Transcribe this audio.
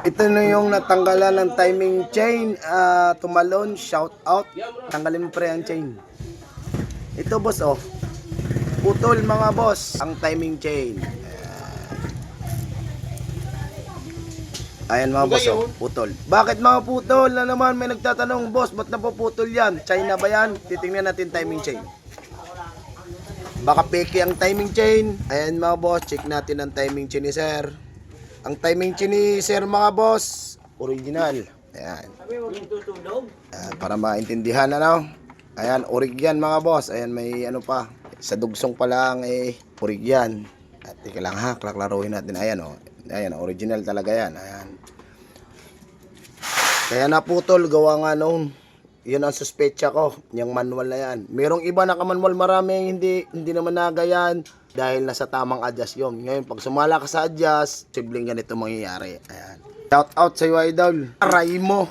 Ito na yung natanggalan ng timing chain. Tumalon, shout out. Tanggalin mo pre ang chain. Ito boss oh. Putol mga boss ang timing chain. Ayan mga boss oh, putol. Bakit mga putol na naman? May nagtatanong, boss, ba't napuputol yan? China ba yan? Titingnan natin timing chain. Baka peke ang timing chain. Ayan mga boss, check natin ang timing chain ni sir. Ang timing chain ni sir mga boss, original. Ayan. Para maintindihan ano. Ayan, orig yan mga boss. Ayan, may ano pa. Sa dugsong pa lang eh, orig yan. At tika lang ha, klaklaruhin natin. Ayan oh. Ayan, original talaga yan. Ayan. Kaya naputol, gawa nga noon. Yun ang suspecha ko, yung manual na yan. Merong iba naka-manual, maraming hindi naman nagayan dahil nasa tamang adjust yun. Ngayon, pag sumala ka sa adjust, sibling ganito mangyayari. Ayan. Shout out sa iyo, idol. Raimo.